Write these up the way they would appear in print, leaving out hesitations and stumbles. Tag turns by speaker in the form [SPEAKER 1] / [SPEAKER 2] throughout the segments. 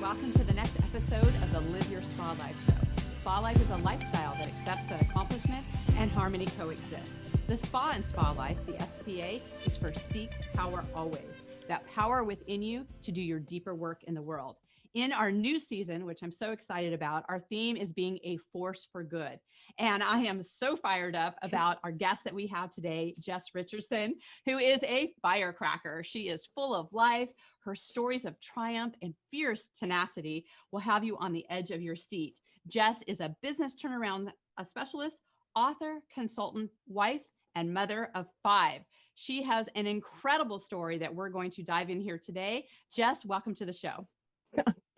[SPEAKER 1] welcome to the next episode of the Live Your Spa Life show. Spa life is a lifestyle that accepts that accomplishment and harmony coexist. The Spa and Spa Life, the SPA, is for seek power always, that power within you to do your deeper work in the world. In our new season, which I'm so excited about, our theme is being a force for good. And I am so fired up about our guest that we have today, Jes Richardson, who is a firecracker. She is full of life. Her stories of triumph and fierce tenacity will have you on the edge of your seat. Jes is a business turnaround specialist, author, consultant, wife, and mother of 5. She has an incredible story that we're going to dive in here today. Jes, welcome to the show.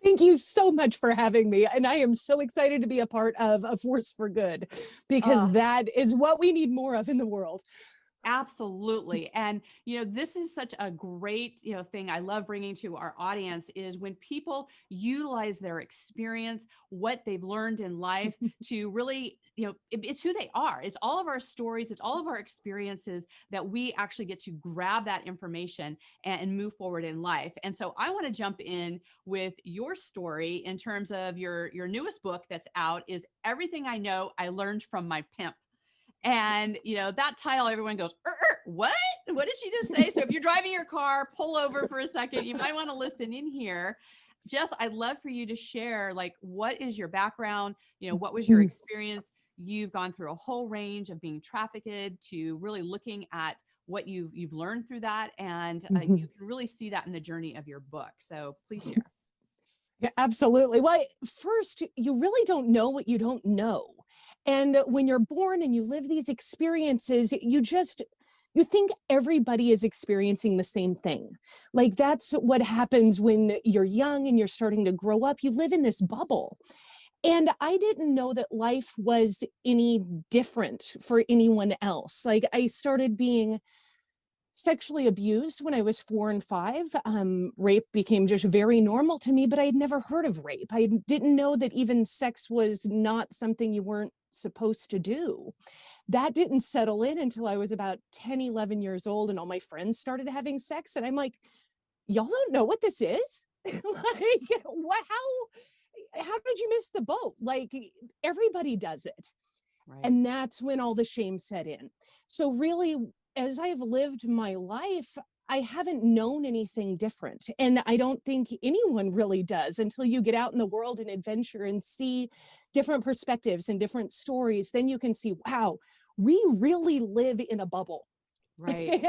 [SPEAKER 2] Thank you so much for having me. And I am so excited to be a part of A Force for Good, because that is what we need more of in the world.
[SPEAKER 1] Absolutely. And, this is such a great, thing I love bringing to our audience is when people utilize their experience, what they've learned in life to really, it's who they are. It's all of our stories. It's all of our experiences that we actually get to grab that information and move forward in life. And so I want to jump in with your story in terms of your newest book that's out is Everything I Know I Learned from My Pimp. And, that title, everyone goes, what? What did she just say? So if you're driving your car, pull over for a second. You might want to listen in here. Jes, I'd love for you to share, what is your background? What was your experience? You've gone through a whole range of being trafficked to really looking at what you've learned through that. And you can really see that in the journey of your book. So please share.
[SPEAKER 2] Yeah, absolutely. Well, first, you really don't know what you don't know. And when you're born and you live these experiences, you think everybody is experiencing the same thing. That's what happens when you're young and you're starting to grow up. You live in this bubble. And I didn't know that life was any different for anyone else. I started being sexually abused when I was 4 and 5. Rape became just very normal to me, but I had never heard of rape. I didn't know that even sex was not something you weren't supposed to do. That didn't settle in until I was about 10, 11 years old, and all my friends started having sex. And I'm like, y'all don't know what this is? What, how did you miss the boat? Everybody does it. Right. And that's when all the shame set in. So really, as I've lived my life, I haven't known anything different. And I don't think anyone really does until you get out in the world and adventure and see different perspectives and different stories. Then you can see, wow, we really live in a bubble.
[SPEAKER 1] Right.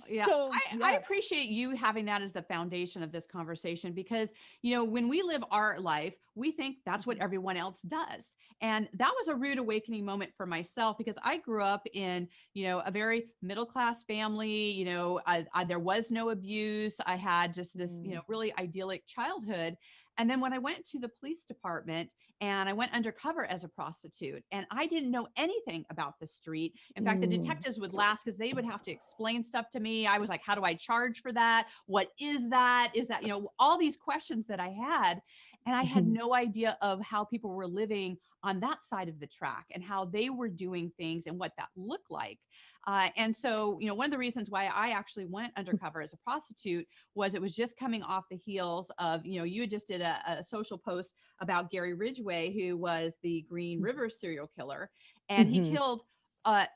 [SPEAKER 1] Yeah. So, I appreciate you having that as the foundation of this conversation because, when we live our life, we think that's what everyone else does. And that was a rude awakening moment for myself because I grew up in, a very middle-class family. There was no abuse. I had just this, really idyllic childhood. And then when I went to the police department and I went undercover as a prostitute and I didn't know anything about the street. In fact, the detectives would laugh because they would have to explain stuff to me. I was like, how do I charge for that? What is that? Is that, all these questions that I had. And I had no idea of how people were living on that side of the track and how they were doing things and what that looked like. And so, one of the reasons why I actually went undercover as a prostitute was it was just coming off the heels of, you just did a social post about Gary Ridgway, who was the Green River serial killer, and he killed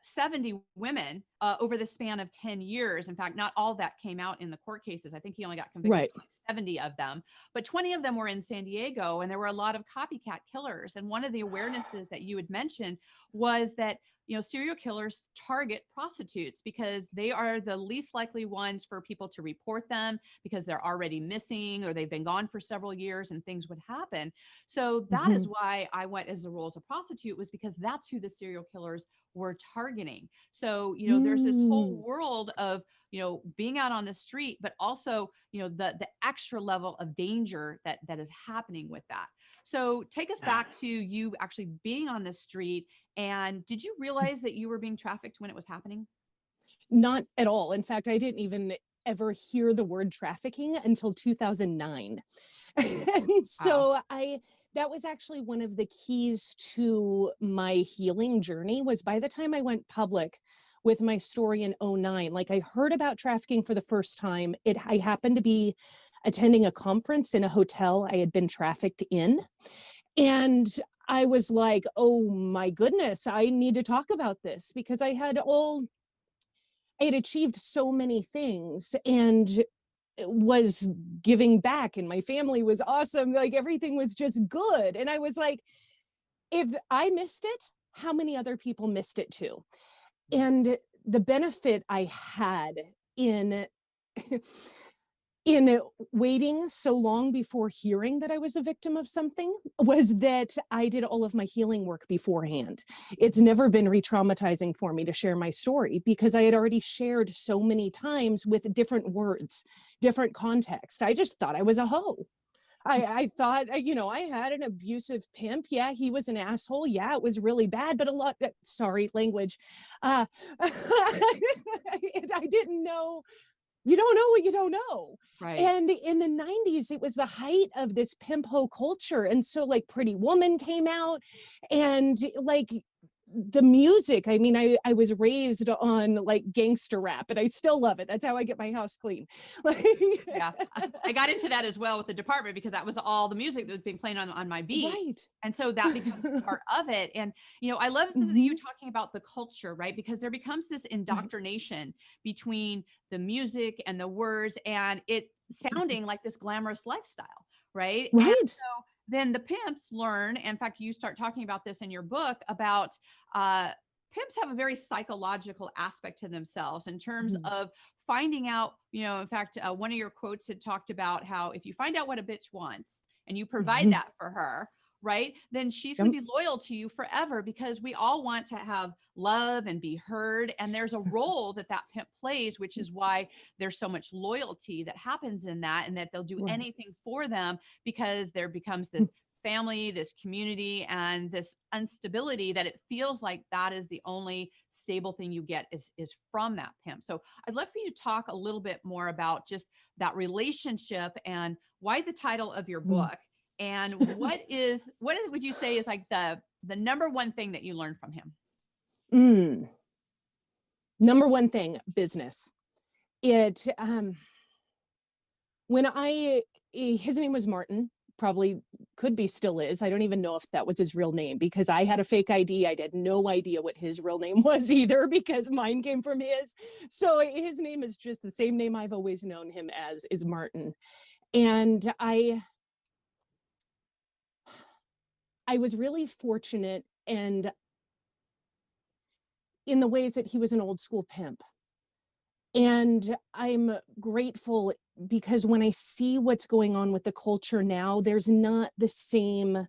[SPEAKER 1] 70 women over the span of 10 years. In fact, not all that came out in the court cases. I think he only got convicted of 70 of them, but 20 of them were in San Diego, and there were a lot of copycat killers. And one of the awarenesses that you had mentioned was that serial killers target prostitutes because they are the least likely ones for people to report them because they're already missing or they've been gone for several years and things would happen. So that is why I went as a role as a prostitute, was because that's who the serial killers were targeting. So, there's this whole world of, being out on the street, but also, the extra level of danger that is happening with that. So take us back to you actually being on the street. And did you realize that you were being trafficked when it was happening?
[SPEAKER 2] Not at all. In fact, I didn't even ever hear the word trafficking until 2009. And so that was actually one of the keys to my healing journey was by the time I went public with my story in 2009, I heard about trafficking for the first time. I happened to be attending a conference in a hotel I had been trafficked in. And I was like, oh my goodness, I need to talk about this, because I had achieved so many things and was giving back, and my family was awesome. Like everything was just good. And I was like, if I missed it, how many other people missed it too? And the benefit I had in in waiting so long before hearing that I was a victim of something was that I did all of my healing work beforehand. It's never been re-traumatizing for me to share my story, because I had already shared so many times with different words, different context. I just thought I was a hoe. I thought, I had an abusive pimp. Yeah, he was an asshole. Yeah, it was really bad, but sorry, language. I didn't know. You don't know what you don't know.
[SPEAKER 1] Right.
[SPEAKER 2] And in the 90s, it was the height of this pimp ho culture. And so like Pretty Woman came out, and like the music, I mean, I was raised on like gangster rap, and I still love it. That's how I get my house clean.
[SPEAKER 1] Yeah, I got into that as well with the department, because that was all the music that was being played on my beat.
[SPEAKER 2] Right.
[SPEAKER 1] And so that becomes part of it. And, I love you talking about the culture, right? Because there becomes this indoctrination between the music and the words, and it sounding like this glamorous lifestyle, right?
[SPEAKER 2] Right.
[SPEAKER 1] And so then the pimps learn. In fact, you start talking about this in your book about pimps have a very psychological aspect to themselves in terms of finding out, in fact, one of your quotes had talked about how if you find out what a bitch wants and you provide that for her, right, then she's going to be loyal to you forever, because we all want to have love and be heard. And there's a role that pimp plays, which is why there's so much loyalty that happens in that, and that they'll do anything for them, because there becomes this family, this community, and this instability that it feels like that is the only stable thing you get is from that pimp. So I'd love for you to talk a little bit more about just that relationship and why the title of your book, and what would you say is like the number one thing that you learned from him?
[SPEAKER 2] Number one thing, business. His name was Martin. Probably could be, still is. I don't even know if that was his real name, because I had a fake ID. I had no idea what his real name was either, because mine came from his. So his name is just the same name I've always known him as, is Martin. And I was really fortunate, and in the ways that he was an old school pimp. And I'm grateful, because when I see what's going on with the culture now, there's not the same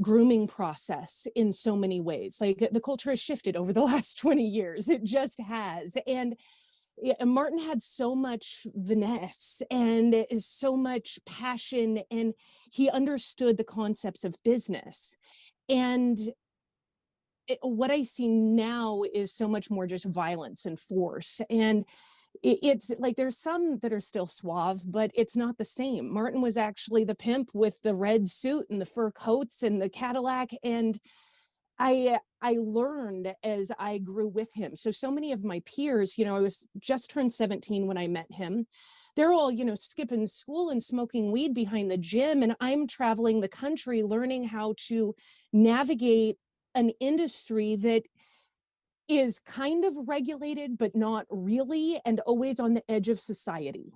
[SPEAKER 2] grooming process in so many ways. Like the culture has shifted over the last 20 years. It just has. And Martin had so much finesse and so much passion, and he understood the concepts of business. And what I see now is so much more just violence and force. And it's like there's some that are still suave, but it's not the same. Martin was actually the pimp with the red suit and the fur coats and the Cadillac. And I learned as I grew with him. So many of my peers, I was just turned 17 when I met him. They're all, skipping school and smoking weed behind the gym. And I'm traveling the country learning how to navigate an industry that is kind of regulated, but not really, and always on the edge of society.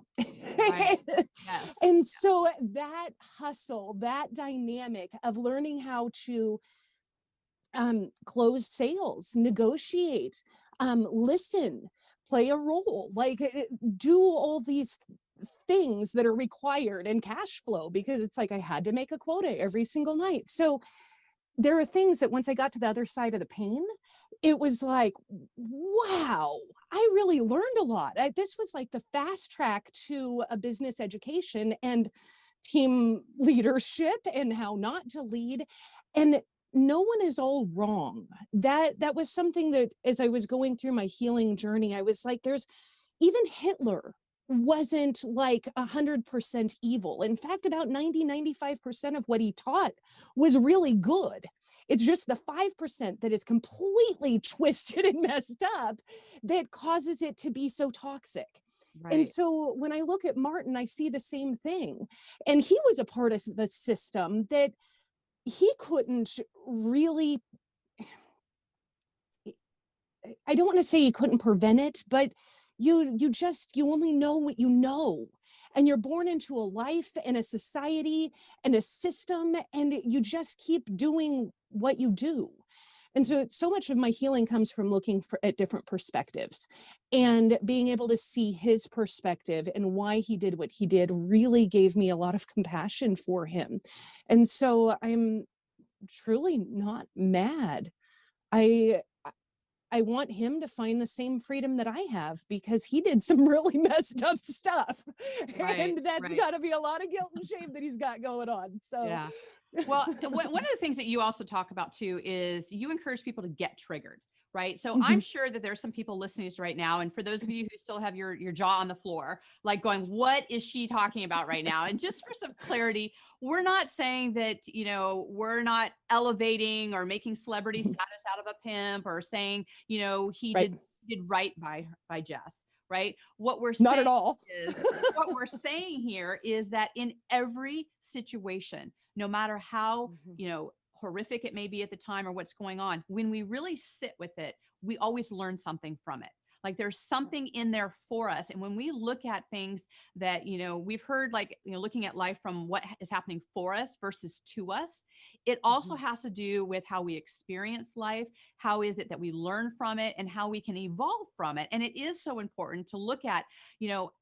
[SPEAKER 1] Right. Yes.
[SPEAKER 2] And so that hustle, that dynamic of learning how to close sales, negotiate, listen, play a role, like do all these things that are required, and cash flow, because it's like I had to make a quota every single night. So there are things that once I got to the other side of the pain, it was like, wow, I really learned a lot. This was like the fast track to a business education and team leadership and how not to lead. And no one is all wrong. That was something that as I was going through my healing journey, I was like, even Hitler wasn't like 100% evil. In fact, about 95% of what he taught was really good. It's just the 5% that is completely twisted and messed up that causes it to be so toxic. And
[SPEAKER 1] Right.
[SPEAKER 2] so when I look at Martin, I see the same thing. And he was a part of the system that he couldn't really, I don't want to say he couldn't prevent it, but you only know what you know. And you're born into a life and a society and a system, and you just keep doing what you do. And so much of my healing comes from looking at different perspectives, and being able to see his perspective and why he did what he did really gave me a lot of compassion for him. And so I'm truly not mad. I I want him to find the same freedom that I have, because he did some really messed up stuff.
[SPEAKER 1] Right.
[SPEAKER 2] And that's
[SPEAKER 1] Right.
[SPEAKER 2] got to be a lot of guilt and shame that he's got going on. So,
[SPEAKER 1] Yeah. Well, one of the things that you also talk about too is you encourage people to get triggered, right? So I'm
[SPEAKER 2] mhm,
[SPEAKER 1] sure that there's some people listening to this right now, and for those of you who still have your jaw on the floor, like going, "What is she talking about right now?" And just for some clarity, we're not saying that we're not elevating or making celebrity
[SPEAKER 2] mhm,
[SPEAKER 1] status out of a pimp, or saying he
[SPEAKER 2] right.
[SPEAKER 1] did right by Jess, right? What we're
[SPEAKER 2] Not at
[SPEAKER 1] saying
[SPEAKER 2] all.
[SPEAKER 1] is what we're saying here is that in every situation, no matter how,
[SPEAKER 2] Mhm,
[SPEAKER 1] horrific it may be at the time or what's going on, when we really sit with it, we always learn something from it. Like there's something in there for us. And when we look at things that, we've heard, like, looking at life from what is happening for us versus to us, it also
[SPEAKER 2] mhm,
[SPEAKER 1] has to do with how we experience life. How is it that we learn from it, and how we can evolve from it? And it is so important to look at,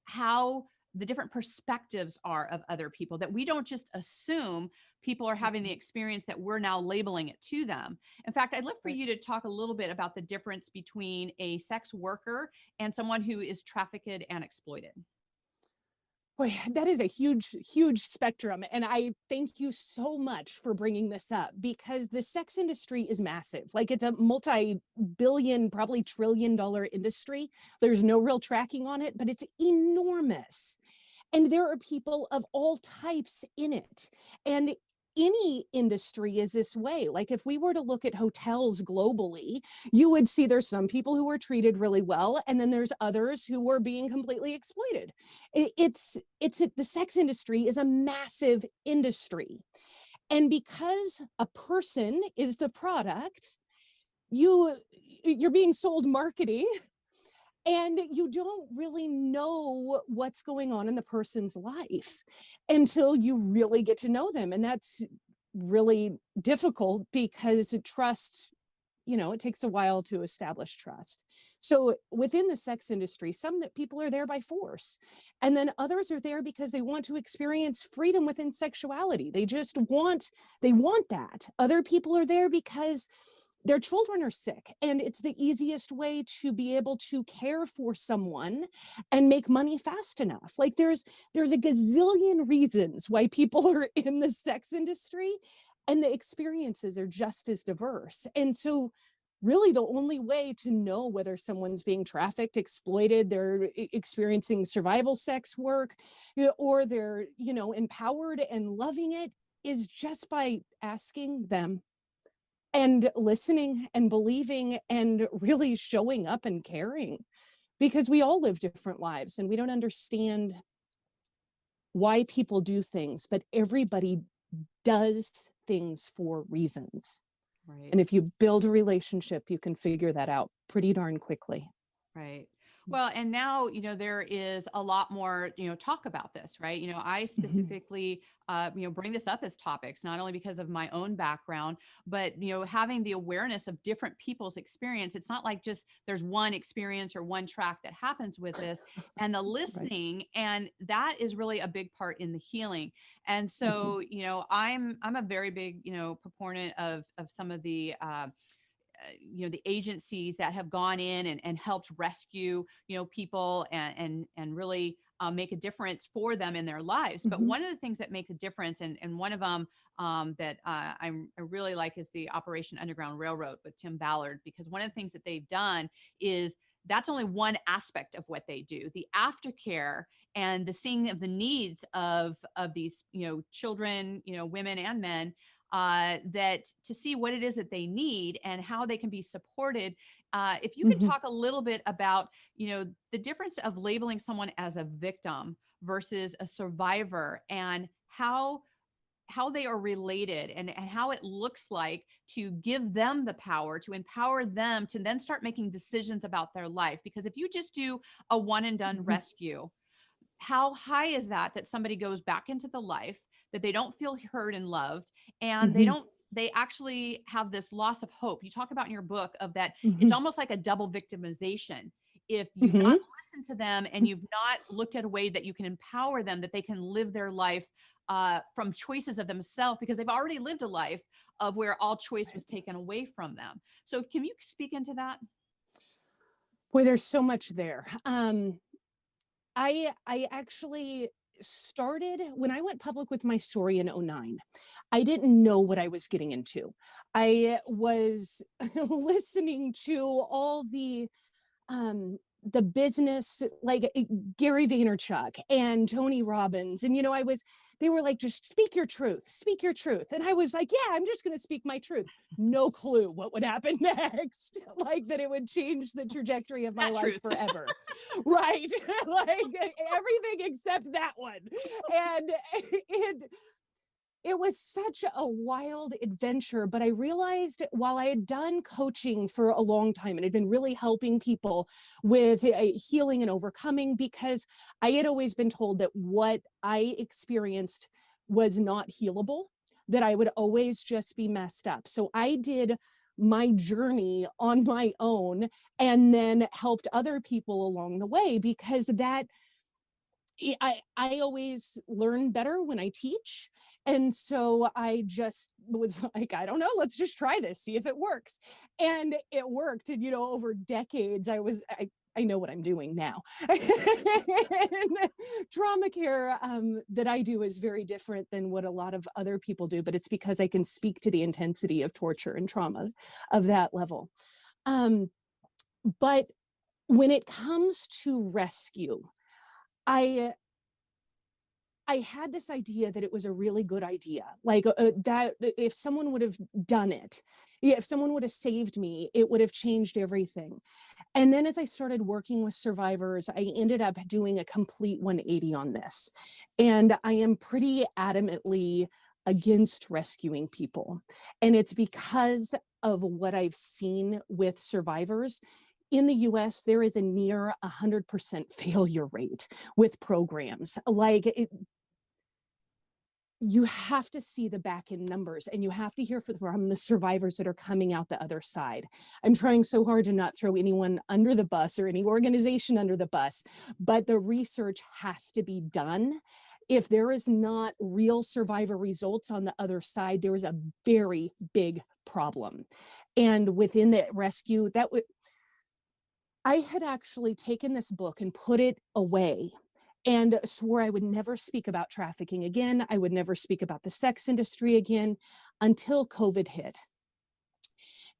[SPEAKER 1] how the different perspectives are of other people, that we don't just assume people are having the
[SPEAKER 2] mhm,
[SPEAKER 1] experience that we're now labeling it to them. In fact, I'd love for
[SPEAKER 2] right.
[SPEAKER 1] you to talk a little bit about the difference between a sex worker and someone who is trafficked and exploited.
[SPEAKER 2] Boy, that is a huge, huge spectrum. And I thank you so much for bringing this up, because the sex industry is massive. Like, it's a multi-billion, probably $1 trillion industry. There's no real tracking on it, but it's enormous. And there are people of all types in it. And any industry is this way. Like, if we were to look at hotels globally, you would see there's some people who are treated really well, and then there's others who are being completely exploited. It's the sex industry is a massive industry. And because a person is the product, you you're being sold marketing, and you don't really know what's going on in the person's life until you really get to know them. And that's really difficult, because trust, it takes a while to establish trust. So within the sex industry, some that people are there by force, and then others are there because they want to experience freedom within sexuality. They want that. Other people are there because their children are sick, and it's the easiest way to be able to care for someone and make money fast enough. Like, there's a gazillion reasons why people are in the sex industry, and the experiences are just as diverse. And so really the only way to know whether someone's being trafficked, exploited, they're experiencing survival sex work, or they're, empowered and loving it, is just by asking them, and listening and believing and really showing up and caring, because we all live different lives and we don't understand why people do things, but everybody does things for reasons.
[SPEAKER 1] Right.
[SPEAKER 2] And if you build a relationship, you can figure that out pretty darn quickly.
[SPEAKER 1] Right. Well, and now, there is a lot more, talk about this, right? I
[SPEAKER 2] Mhm.
[SPEAKER 1] specifically, bring this up as topics, not only because of my own background, but, having the awareness of different people's experience. It's not like just there's one experience or one track that happens with this, and the
[SPEAKER 2] Right.
[SPEAKER 1] listening. And that is really a big part in the healing. And
[SPEAKER 2] Mhm.
[SPEAKER 1] so, I'm a very big, proponent of some of the, the agencies that have gone in and helped rescue people and really make a difference for them in their lives. But
[SPEAKER 2] Mhm.
[SPEAKER 1] one of the things that makes a difference, and one of them that I really like, is the Operation Underground Railroad with Tim Ballard, because one of the things that they've done is that's only one aspect of what they do. The aftercare and the seeing of the needs of these children, women and men, that to see what it is that they need and how they can be supported. If you could
[SPEAKER 2] Mhm.
[SPEAKER 1] talk a little bit about, the difference of labeling someone as a victim versus a survivor, and how they are related, and how it looks like to give them the power, to empower them to then start making decisions about their life. Because if you just do a one and done
[SPEAKER 2] Mhm.
[SPEAKER 1] rescue, how high is that somebody goes back into the life, that they don't feel heard and loved, and
[SPEAKER 2] Mhm.
[SPEAKER 1] they actually have this loss of hope. You talk about in your book of that, it's
[SPEAKER 2] Mhm.
[SPEAKER 1] almost like a double victimization. If you've not
[SPEAKER 2] Mhm.
[SPEAKER 1] listened to them and you've not looked at a way that you can empower them, that they can live their life from choices of themselves, because they've already lived a life of where all choice was taken away from them. So can you speak into that?
[SPEAKER 2] Boy, there's so much there. I actually started when I went public with my story in '09. I didn't know what I was getting into. I was listening to all the business, like Gary Vaynerchuk and Tony Robbins. And, they were like, just speak your truth, speak your truth. And I was like, yeah, I'm just going to speak my truth. No clue what would happen next, like that it would change the trajectory of my
[SPEAKER 1] That
[SPEAKER 2] life
[SPEAKER 1] truth.
[SPEAKER 2] forever. Right. Like everything except that one. And it was such a wild adventure, but I realized while I had done coaching for a long time and had been really helping people with healing and overcoming, because I had always been told that what I experienced was not healable, that I would always just be messed up. So I did my journey on my own and then helped other people along the way, because I always learn better when I teach. And so I just was like, I don't know, let's just try this, see if it works. And it worked. And, over decades, I know what I'm doing now. And trauma care that I do is very different than what a lot of other people do, but it's because I can speak to the intensity of torture and trauma of that level. But when it comes to rescue, I I had this idea that it was a really good idea, like that if someone would have done it, yeah, if someone would have saved me, it would have changed everything. And then as I started working with survivors, I ended up doing a complete 180 on this. And I am pretty adamantly against rescuing people. And it's because of what I've seen with survivors. In the US, there is a near 100% failure rate with programs. You have to see the back end numbers, and you have to hear from the survivors that are coming out the other side. I'm trying so hard to not throw anyone under the bus or any organization under the bus, but the research has to be done. If there is not real survivor results on the other side, there is a very big problem. And within the rescue, I had actually taken this book and put it away and swore I would never speak about trafficking again. I would never speak about the sex industry again until COVID hit.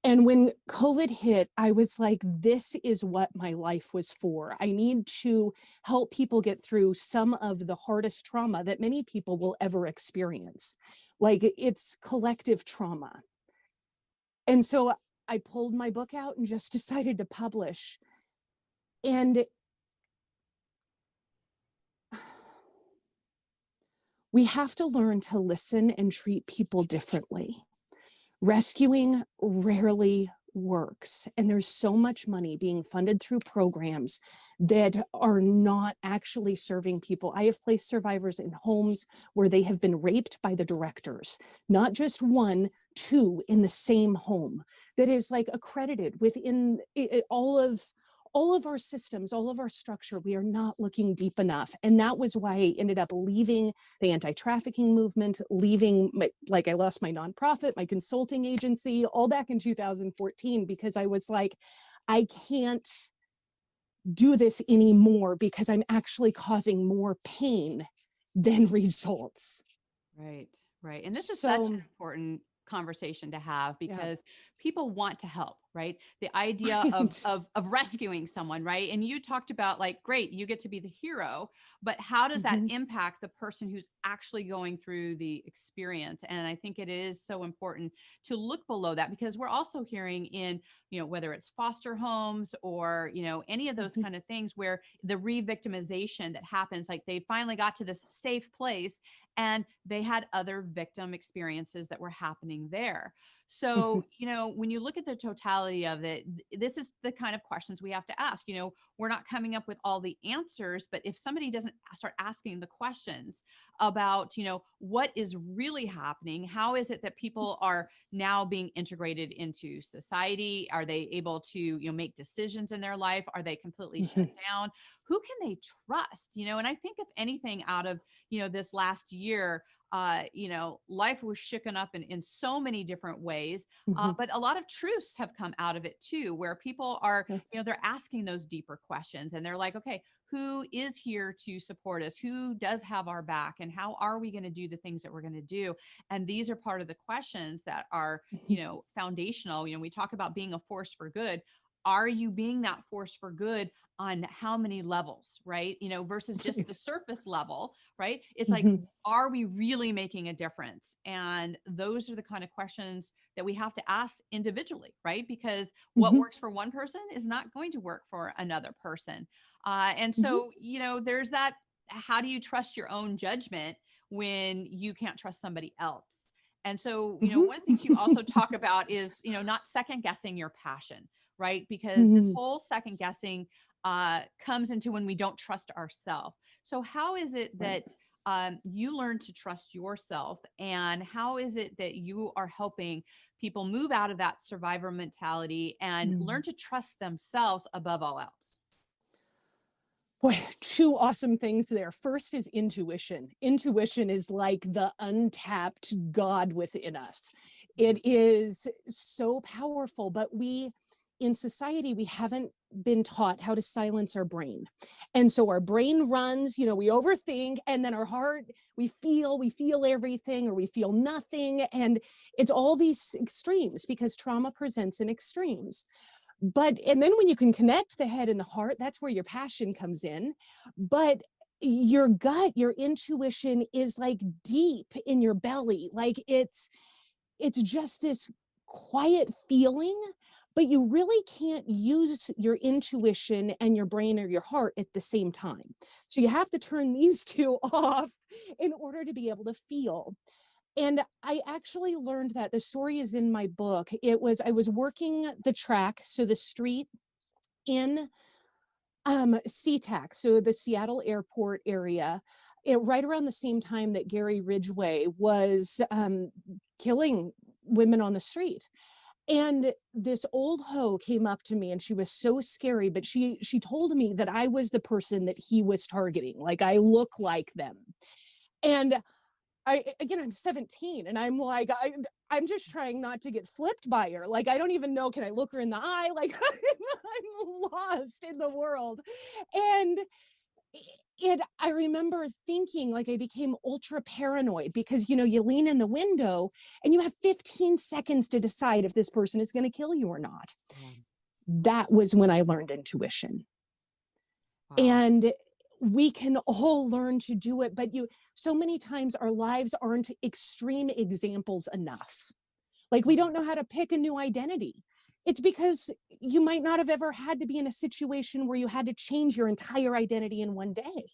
[SPEAKER 2] And when COVID hit, I was like, this is what my life was for. I need to help people get through some of the hardest trauma that many people will ever experience. Like, it's collective trauma. And so I pulled my book out and just decided to publish. And we have to learn to listen and treat people differently. Rescuing rarely works, and there's so much money being funded through programs that are not actually serving people. I have placed survivors in homes where they have been raped by the directors, not just one, two in the same home, that is like accredited within all of our systems, all of our structure. We are not looking deep enough. And that was why I ended up leaving the anti-trafficking movement, I lost my nonprofit, my consulting agency, all back in 2014, because I was like, I can't do this anymore because I'm actually causing more pain than results.
[SPEAKER 1] Right, right. And this is such
[SPEAKER 2] So,
[SPEAKER 1] an important conversation to have,
[SPEAKER 2] yeah.
[SPEAKER 1] because people want to help. right? The idea
[SPEAKER 2] Right.
[SPEAKER 1] of rescuing someone, right? And you talked about like, great, you get to be the hero, but how does that
[SPEAKER 2] Mhm.
[SPEAKER 1] impact the person who's actually going through the experience? And I think it is so important to look below that, because we're also hearing in, whether it's foster homes or, any of those
[SPEAKER 2] Mhm.
[SPEAKER 1] kind of things where the re-victimization that happens, like they finally got to this safe place and they had other victim experiences that were happening there.
[SPEAKER 2] Mhm.
[SPEAKER 1] So, when you look at the totality of it, this is the kind of questions we have to ask. We're not coming up with all the answers, but if somebody doesn't start asking the questions about, what is really happening, how is it that people are now being integrated into society? Are they able to, make decisions in their life? Are they completely shut
[SPEAKER 2] Mhm.
[SPEAKER 1] down? Who can they trust? And I think if anything out of, this last year, life was shooken up in so many different ways.
[SPEAKER 2] Mhm.
[SPEAKER 1] But a lot of truths have come out of it too, where people are,
[SPEAKER 2] Yeah.
[SPEAKER 1] they're asking those deeper questions and they're like, okay, who is here to support us? Who does have our back? And how are we going to do the things that we're going to do? And these are part of the questions that are,
[SPEAKER 2] Mhm.
[SPEAKER 1] foundational. We talk about being a force for good. Are you being that force for good on how many levels, right? Versus just the
[SPEAKER 2] Right.
[SPEAKER 1] surface level, right? It's like,
[SPEAKER 2] Mhm.
[SPEAKER 1] are we really making a difference? And those are the kind of questions that we have to ask individually, right? Because what
[SPEAKER 2] Mhm.
[SPEAKER 1] works for one person is not going to work for another person. And
[SPEAKER 2] Mhm.
[SPEAKER 1] so, there's that. How do you trust your own judgment when you can't trust somebody else? And so,
[SPEAKER 2] Mhm.
[SPEAKER 1] one of the things you also talk about is, not second guessing your passion, right? Because this
[SPEAKER 2] Mhm.
[SPEAKER 1] whole second guessing comes into when we don't trust ourselves. So, how is it
[SPEAKER 2] Right.
[SPEAKER 1] that you learn to trust yourself, and how is it that you are helping people move out of that survivor mentality and learn
[SPEAKER 2] Mm.
[SPEAKER 1] to trust themselves above all else?
[SPEAKER 2] Boy, two awesome things there. First is intuition. Intuition is like the untapped God within us. It is so powerful, but in society, we haven't been taught how to silence our brain. And so our brain runs, we overthink, and then our heart, we feel everything or we feel nothing. And it's all these extremes because trauma presents in extremes. And then when you can connect the head and the heart, that's where your passion comes in. But your gut, your intuition is like deep in your belly. Like it's just this quiet feeling, but you really can't use your intuition and your brain or your heart at the same time. So you have to turn these two off in order to be able to feel. And I actually learned that the story is in my book. I was working the track, so the street in SeaTac, so the Seattle airport area, right around the same time that Gary Ridgway was killing women on the street. And this old hoe came up to me and she was so scary, but she told me that I was the person that he was targeting. Like I look like them. And I'm 17 and I'm just trying not to get flipped by her. Like, I don't even know, can I look her in the eye? Like, I'm lost in the world. And I remember thinking, like, I became ultra paranoid because, you lean in the window and you have 15 seconds to decide if this person is going to kill you or not.
[SPEAKER 1] Yeah.
[SPEAKER 2] That was when I learned intuition.
[SPEAKER 1] Wow.
[SPEAKER 2] And we can all learn to do it, but so many times our lives aren't extreme examples enough. Like we don't know how to pick a new identity. It's because you might not have ever had to be in a situation where you had to change your entire identity in one day.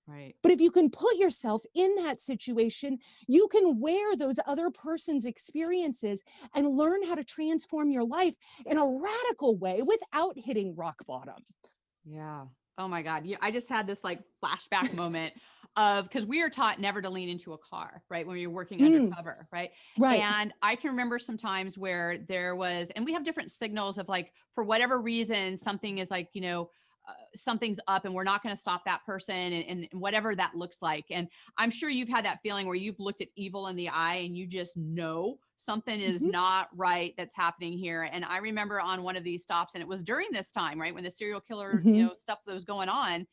[SPEAKER 1] Right.
[SPEAKER 2] But if you can put yourself in that situation, you can wear those other person's experiences and learn how to transform your life in a radical way without hitting rock bottom.
[SPEAKER 1] Yeah. Oh my God. I just had this like flashback moment of, because we are taught never to lean into a car, right? When you're working
[SPEAKER 2] Mm,
[SPEAKER 1] undercover, right?
[SPEAKER 2] right.
[SPEAKER 1] And I can remember some times where there was, and we have different signals of like, for whatever reason, something is like, something's up and we're not going to stop that person, and whatever that looks like. And I'm sure you've had that feeling where you've looked at evil in the eye and you just know something is
[SPEAKER 2] Mhm,
[SPEAKER 1] not right that's happening here. And I remember on one of these stops, and it was during this time, right, when the serial killer,
[SPEAKER 2] mhm,
[SPEAKER 1] stuff that was going on.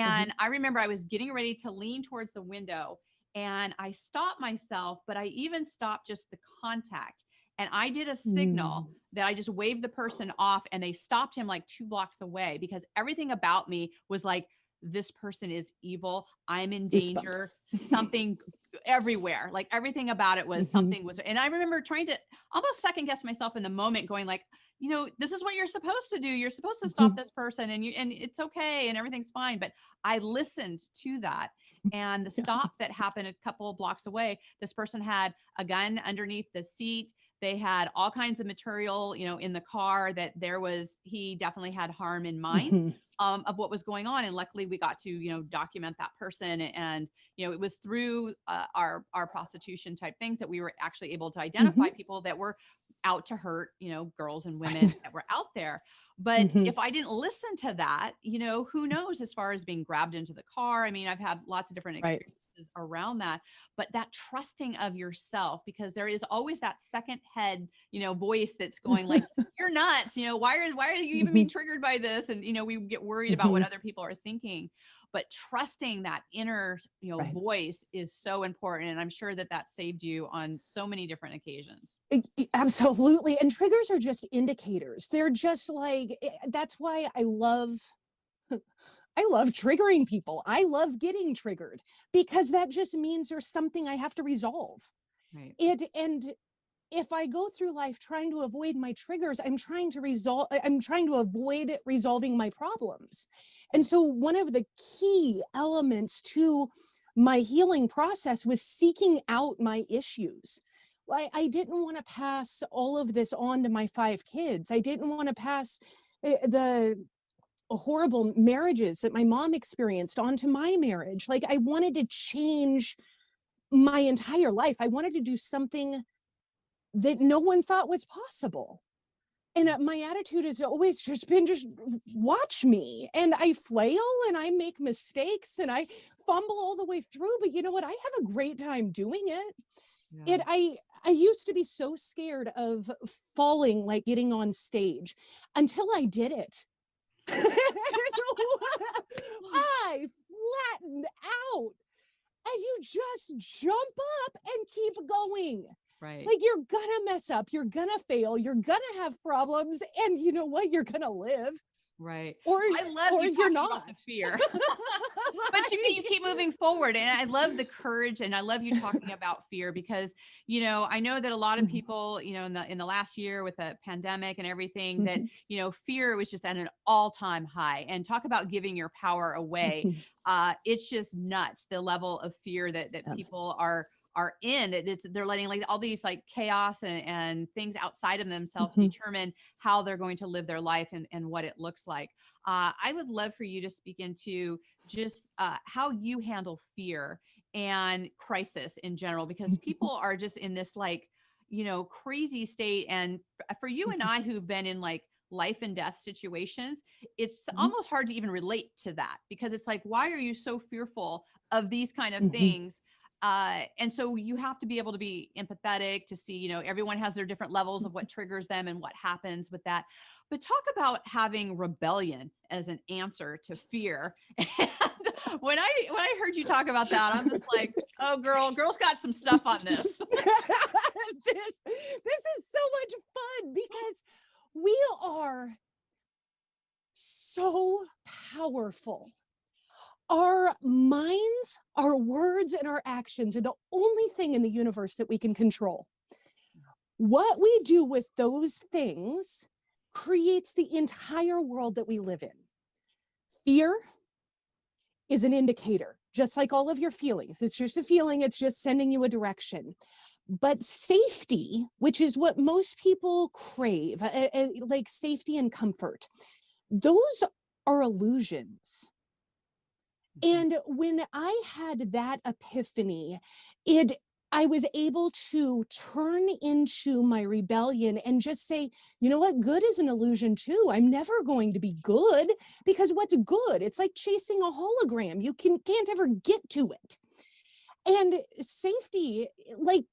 [SPEAKER 2] mhm,
[SPEAKER 1] And I remember I was getting ready to lean towards the window and I stopped myself, but I even stopped just the contact. And I did a signal that I just waved the person off, and they stopped him like 2 blocks away, because everything about me was like, this person is evil. I'm in danger. Something everywhere. Like everything about it was something was, and I remember trying to almost second guess myself in the moment, going like, this is what you're supposed to do. You're supposed to stop this person, and it's okay, and everything's fine. But I listened to that. And the stop that happened a couple of blocks away, this person had a gun underneath the seat. They had all kinds of material, in the car, that he definitely had harm in mind of what was going on. And luckily we got to, document that person. And, it was through our prostitution type things that we were actually able to identify people that were out to hurt, girls and women that were out there. But if I didn't listen to that, who knows, as far as being grabbed into the car. I mean, I've had lots of different experiences around that, but that trusting of yourself, because there is always that second head, voice that's going like, you're nuts. Why are you even being triggered by this? And, we get worried about what other people are thinking. But trusting that inner, voice is so important. And I'm sure that saved you on so many different occasions.
[SPEAKER 2] Absolutely. And triggers are just indicators. They're just like, that's why I love triggering people. I love getting triggered, because that just means there's something I have to resolve.
[SPEAKER 1] Right.
[SPEAKER 2] And if I go through life trying to avoid my triggers, I'm trying to avoid resolving my problems. And so one of the key elements to my healing process was seeking out my issues. I didn't want to pass all of this on to my 5 kids. I didn't want to pass the horrible marriages that my mom experienced onto my marriage. I wanted to change my entire life. I wanted to do something that no one thought was possible. And my attitude has always just been, just watch me. And I flail and I make mistakes and I fumble all the way through. But you know what? I have a great time doing it. Yeah. I used to be so scared of falling, like getting on stage, until I did it. I flattened out. And you just jump up and keep going.
[SPEAKER 1] Right.
[SPEAKER 2] Like, you're gonna mess up, you're gonna fail, you're gonna have problems, and you know what? You're gonna live.
[SPEAKER 1] Right.
[SPEAKER 2] Or
[SPEAKER 1] I love
[SPEAKER 2] or
[SPEAKER 1] you
[SPEAKER 2] you're
[SPEAKER 1] not.
[SPEAKER 2] not.
[SPEAKER 1] About the fear. But you keep moving forward. And I love the courage, and I love you talking about fear, because, I know that a lot of people, in the last year with the pandemic and everything, that, fear was just at an all-time high. And talk about giving your power away. It's just nuts, the level of fear that people are in. They're letting like all these like chaos and things outside of themselves determine how they're going to live their life and what it looks like. I would love for you to speak into just how you handle fear and crisis in general, because people are just in this like, crazy state. And for you and I, who've been in like life and death situations, it's almost hard to even relate to that, because it's like, why are you so fearful of these kind of things? And so you have to be able to be empathetic to see, everyone has their different levels of what triggers them and what happens with that. But talk about having rebellion as an answer to fear. And when I heard you talk about that, I'm just like, oh, girl's got some stuff on this.
[SPEAKER 2] This is so much fun, because we are so powerful. Our minds, our words, and our actions are the only thing in the universe that we can control. What we do with those things creates the entire world that we live in. Fear is an indicator, just like all of your feelings. It's just a feeling, it's just sending you a direction. But safety, which is what most people crave, like safety and comfort, those are illusions. And when I had that epiphany, I was able to turn into my rebellion and just say, you know what? Good is an illusion too. I'm never going to be good, because what's good? It's like chasing a hologram. You can't ever get to it. And safety, like,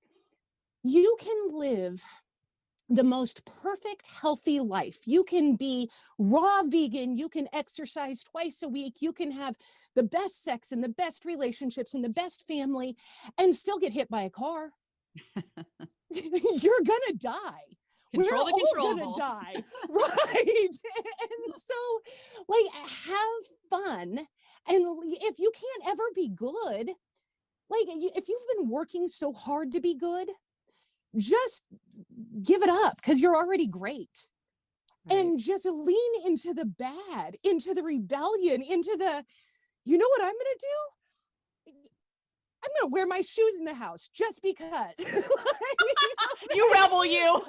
[SPEAKER 2] you can live the most perfect, healthy life. You can be raw vegan. You can exercise twice a week. You can have the best sex and the best relationships and the best family, and still get hit by a car. you're gonna die.
[SPEAKER 1] Control the
[SPEAKER 2] We're all
[SPEAKER 1] controllables.
[SPEAKER 2] gonna die, right? And so, like, have fun. And if you can't ever be good, like, if you've been working so hard to be good, just give it up because you're already great.
[SPEAKER 1] Right.
[SPEAKER 2] And just lean into the bad, into the rebellion, into the, you know what I'm gonna do? I'm gonna wear my shoes in the house just because.
[SPEAKER 1] You rebel, you.
[SPEAKER 2] Right?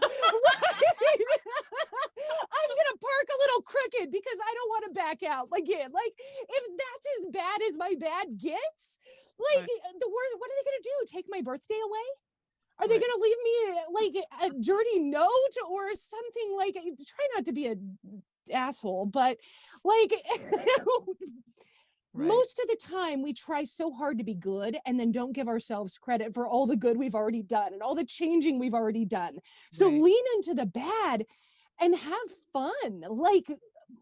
[SPEAKER 2] I'm gonna park a little crooked because I don't want to back out. Like, yeah, like if that's as bad as my bad gets, like
[SPEAKER 1] Right.
[SPEAKER 2] the worst, what are they gonna do? Take my birthday away? Are they
[SPEAKER 1] Right.
[SPEAKER 2] gonna leave me like a dirty note or something? Like, try not to be a asshole, but like
[SPEAKER 1] Right.
[SPEAKER 2] most of the time we try so hard to be good and then don't give ourselves credit for all the good we've already done and all the changing we've already done. So
[SPEAKER 1] Right.
[SPEAKER 2] lean into the bad and have fun. Like,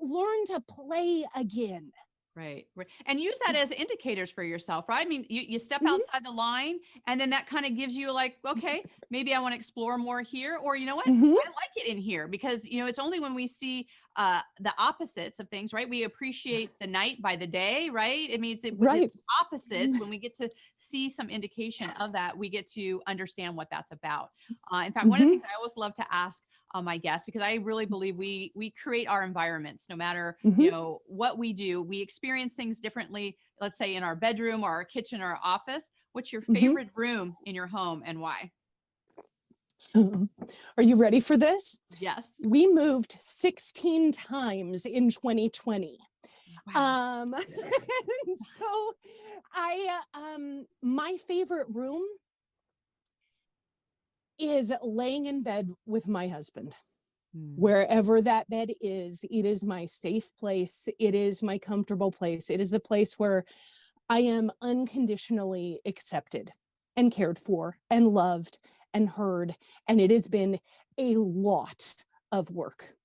[SPEAKER 2] learn to play again.
[SPEAKER 1] Right. Right. And use that as indicators for yourself, right? I mean, you step
[SPEAKER 2] Mhm.
[SPEAKER 1] outside the line and then that kind of gives you like, okay, maybe I want to explore more here, or you know what?
[SPEAKER 2] Mhm.
[SPEAKER 1] I like it in here because, you know, it's only when we see the opposites of things, right? We appreciate the night by the day, right? It means it's
[SPEAKER 2] Right.
[SPEAKER 1] opposites. When we get to see some indication of that, we get to understand what that's about. In fact, one of the
[SPEAKER 2] Mhm.
[SPEAKER 1] things I always love to ask my guests, because I really believe we create our environments no matter
[SPEAKER 2] Mhm.
[SPEAKER 1] you know what we do. We experience things differently. Let's say in our bedroom or our kitchen or our office. What's your
[SPEAKER 2] Mhm.
[SPEAKER 1] favorite room in your home and why?
[SPEAKER 2] Are you ready for this?
[SPEAKER 1] Yes.
[SPEAKER 2] We moved 16 times in 2020.
[SPEAKER 1] Wow.
[SPEAKER 2] And so my favorite room is laying in bed with my husband. Wherever that bed is, it is my safe place. It is my comfortable place. It is the place where I am unconditionally accepted and cared for and loved and heard. And it has been a lot of work.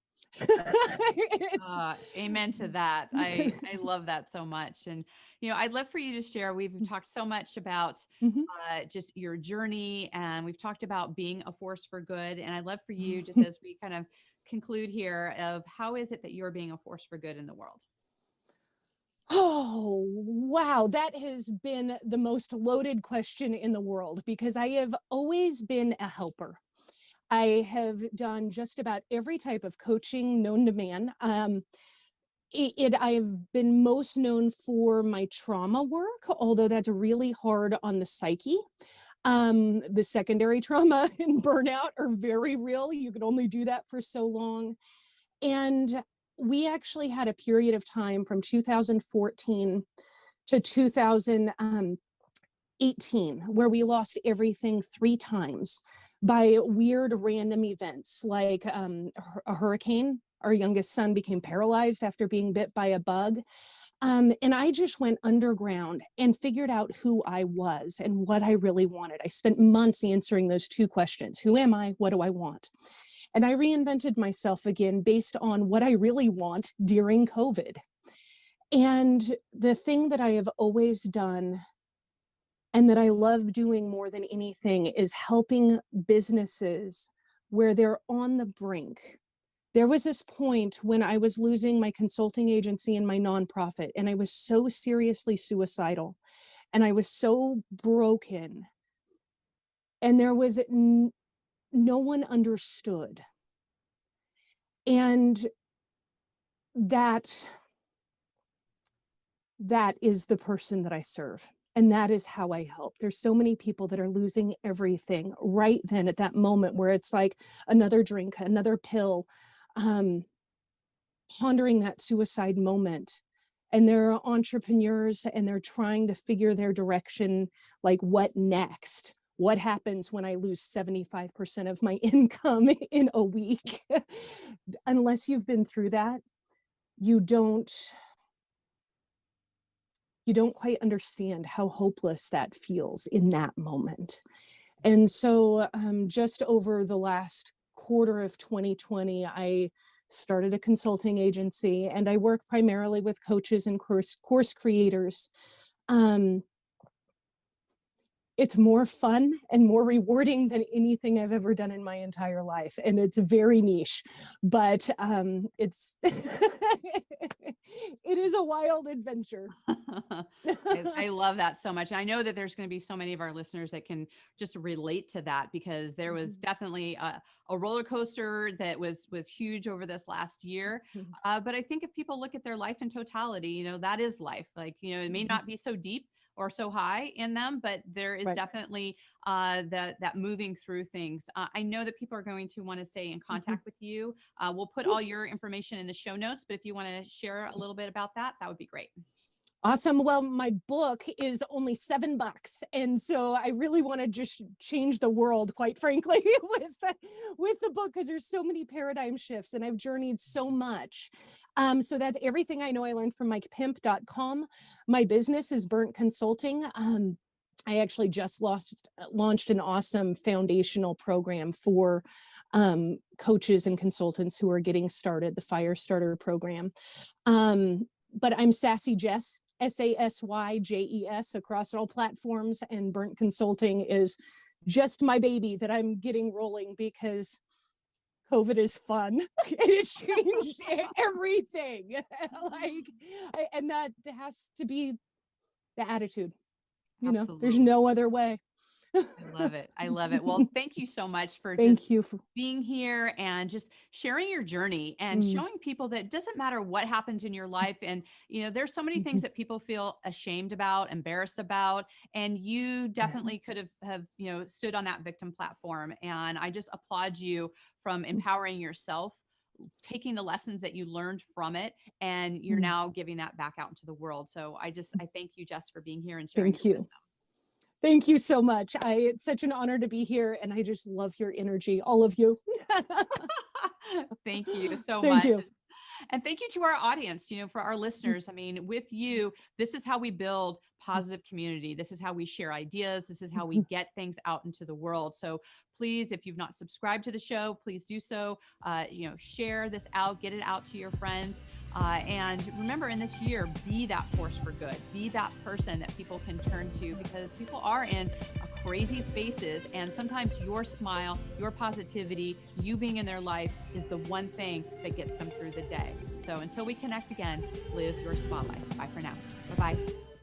[SPEAKER 1] Amen to that. I love that so much. And you know, I'd love for you to share. We've talked so much about
[SPEAKER 2] Mhm.
[SPEAKER 1] just your journey, and we've talked about being a force for good. And I'd love for you, just as we kind of conclude here, of how is it that you're being a force for good in the world?
[SPEAKER 2] Oh, wow. That has been the most loaded question in the world because I have always been a helper. I have done just about every type of coaching known to man. I've been most known for my trauma work, although that's really hard on the psyche. The secondary trauma and burnout are very real. You can only do that for so long. And we actually had a period of time from 2014 to 2018 where we lost everything 3 times by weird random events like a hurricane. Our youngest son became paralyzed after being bit by a bug. And I just went underground and figured out who I was and what I really wanted. I spent months answering those 2 questions. Who am I? What do I want? And I reinvented myself again based on what I really want during COVID. And the thing that I have always done and that I love doing more than anything is helping businesses where they're on the brink. There was this point when I was losing my consulting agency and my nonprofit, and I was so seriously suicidal, and I was so broken, and there was no one understood. And that is the person that I serve. And that is how I help. There's so many people that are losing everything right then at that moment where it's like another drink, another pill, pondering that suicide moment. And they're entrepreneurs and they're trying to figure their direction, like what next? What happens when I lose 75% of my income in a week? Unless you've been through that, you don't quite understand how hopeless that feels in that moment. And so just over the last quarter of 2020, I started a consulting agency and I work primarily with coaches and course creators. it's more fun and more rewarding than anything I've ever done in my entire life. And it's very niche, but it's, it is a wild adventure.
[SPEAKER 1] I love that so much. I know that there's going to be so many of our listeners that can just relate to that, because there was definitely a roller coaster that was huge over this last year. But I think if people look at their life in totality, you know, that is life. Like, you know, it may not be so deep or so high in them, but there is definitely that moving through things. I know that people are going to want to stay in contact with you. We'll put all your information in the show notes, but if you want to share a little bit about that, that would be great.
[SPEAKER 2] Awesome. Well, my book is only $7. And so I really want to just change the world, quite frankly, with the book, because there's so many paradigm shifts and I've journeyed so much. So that's everything I know I learned from pimp.com. My business is Burnt Consulting. I actually just launched an awesome foundational program for coaches and consultants who are getting started, the Fire Starter program. But I'm Sassy Jes, SASYJES, across all platforms, and Burnt Consulting is just my baby that I'm getting rolling because COVID is fun. It changed everything. And that has to be the attitude. You know, there's no other way.
[SPEAKER 1] I love it. I love it. Well, thank you so much for being here and just sharing your journey and showing people that it doesn't matter what happens in your life. And, you know, there's so many things that people feel ashamed about, embarrassed about, and you definitely could have, you know, stood on that victim platform. And I just applaud you from empowering yourself, taking the lessons that you learned from it, and you're now giving that back out into the world. So I thank you, Jes, for being here and sharing your wisdom.
[SPEAKER 2] Thank you so much. It's such an honor to be here, and I just love your energy, all of you.
[SPEAKER 1] Thank you so much. You. And thank you to our audience, you know, for our listeners. I mean, with you, this is how we build positive community. This is how we share ideas. This is how we get things out into the world. So please, if you've not subscribed to the show, please do so. You know, share this out, get it out to your friends. And remember, in this year, be that force for good. Be that person that people can turn to, because people are in crazy spaces. And sometimes your smile, your positivity, you being in their life is the one thing that gets them through the day. So until we connect again, live your spotlight. Bye for now. Bye-bye.